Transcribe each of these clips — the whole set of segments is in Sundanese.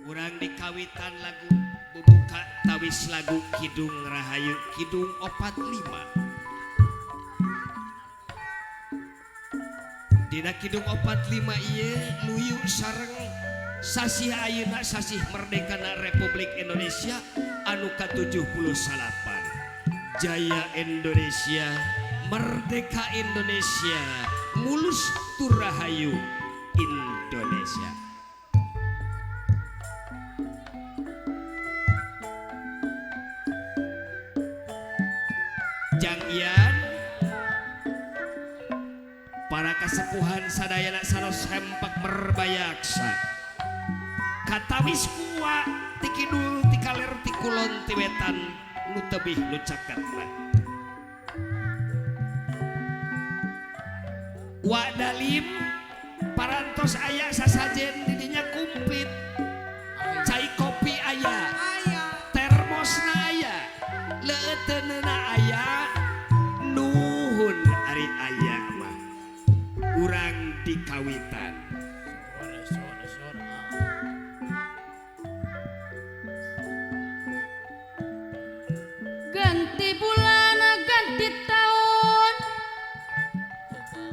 Urang dikawitan lagu bubuka tawis lagu Kidung Rahayu Kidung 45. Dina Kidung 45 ieu luyu sareng sasih ayeuna sasih merdekana Republik Indonesia anu ke-78. Jaya Indonesia, merdeka Indonesia, mulus turahayu Indonesia. Janggian para kasepuhan sadayana saros hempak merbayaksa katawis kuwa ti kidul ti kaler ti kulon ti wetan nu tebih nu caketna wa dalim parantos aya sasajen di dinya kumplit cai kopi aya termosna aya leuteunna aya nuhun ari aya mah urang dikawitan ganti bulan ganti tahun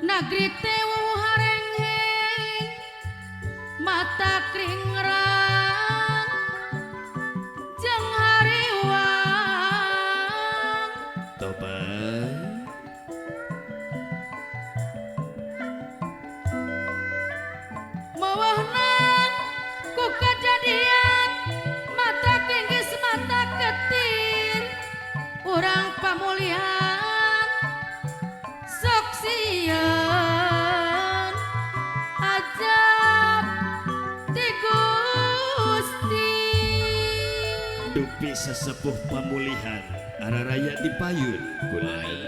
negeri tewu harengheng mata kringrang jeung hariwang toba mawahnan ku kejadian mata kinggis mata ketir urang pamulihan sok sieun ajab ti Gusti dupi sesepuh pamulihan araraya dipayun kunaon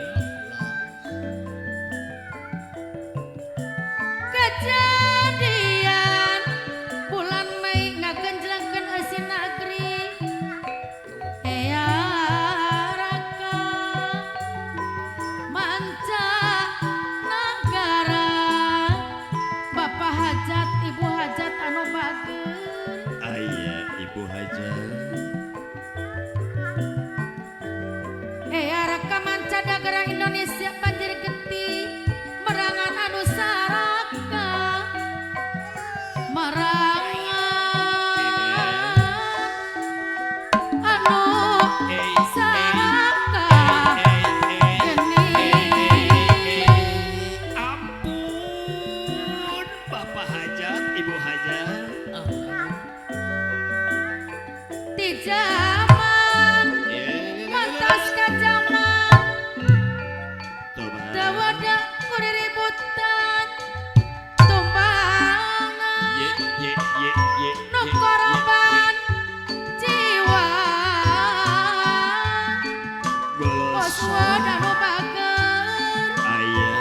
kejadian bulan Mei ngagenjlengkeun eusin negeri ea raka manca negara Bapak hajat Ibu hajat anu bager aya ibu hajat ea raka manca negara Indonesia banjir geti merangan anu saraka merangan anu saraka geni ampun bapak hajat ibu hajat ti jaman mantas ka jaman toba dawada kuriributan tumbangan ye nu korban jiwa poswa anu bager aya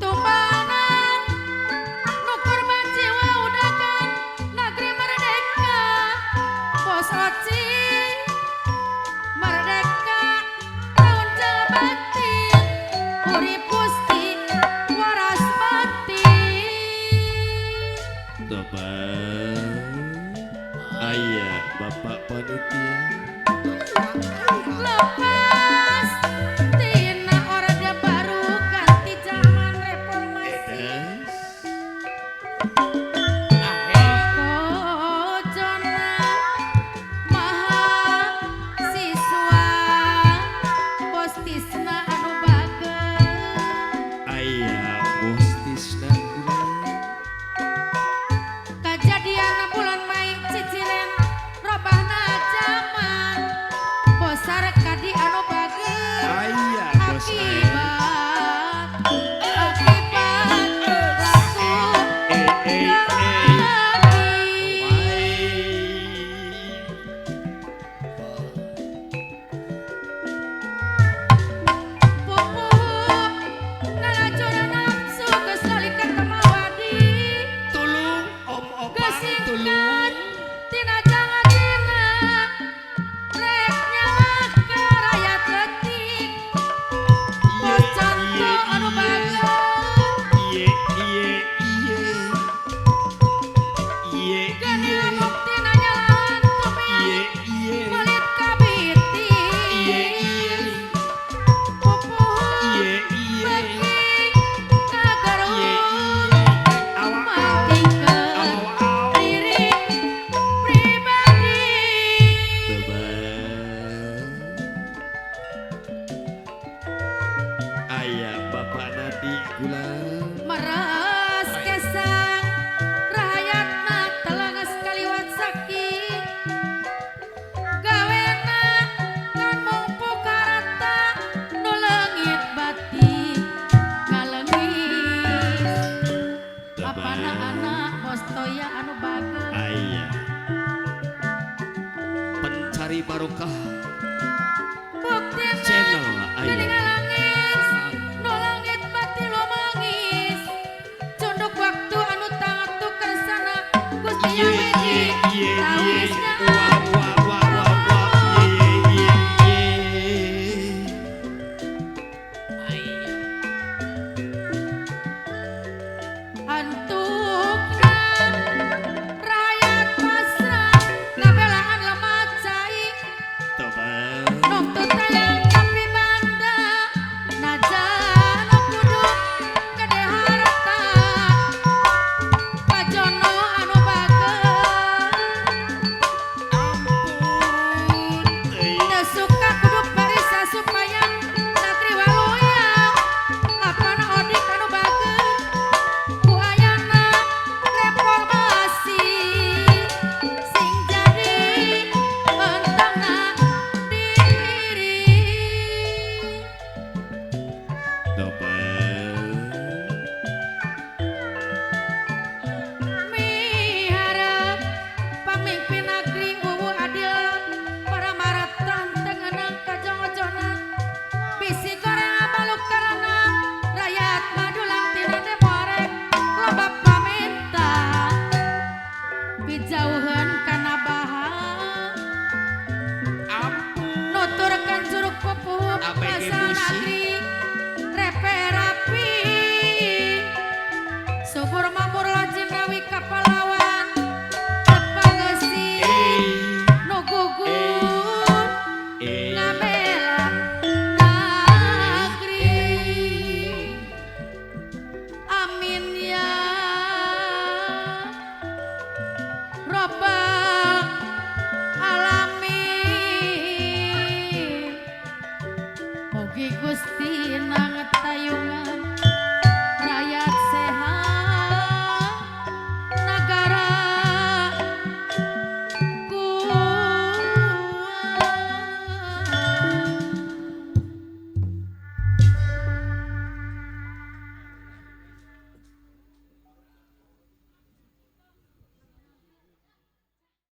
tumbangan nu korban jiwa udagan negeri merdeka pos oci merdeka tahun jabatin urip Gusti waras batin toba aya bapak panitia lepas tina orde baru ganti zaman reformasi edas kojona mahasiswa bos tisna anu bager aya bos tisna kunaon kejadian bulan Mei ciciren robahna zaman bosar kadi anu bager aya bos akibat laku eh apana anak Bostoya anu bagus Aya pencari barokah bukti channel jadi aya ngalangis no langit mati lo mangis cunduk waktu anu tangan tukar sana Gusti Ye, yang wedi ye, ye, ye. tawisnya Wah, wah, wah, wah, wah. Ye, ye, ye, ye. antukna rakyat pasrah ngabelaan lemah cai Coba. nuntut tayang tapi banda najan kudu gede harta pajono anu bageus Ampun. teu suka kudu barisa supaya negeri waluya apana odik anu bageus ku ayana reformasi sing jadi entangna diri Coba. miharap pamimpin negeri uwu adil para maratan tengenang kajong-ojonan bisi goreng amaluk karena rakyat madulang tina demorek loba paminta bijauhan kana bahang Ampun. nuturkan curug pupuk ABG pasal musik. negeri repe rapi subur mamur lajin rawi kapal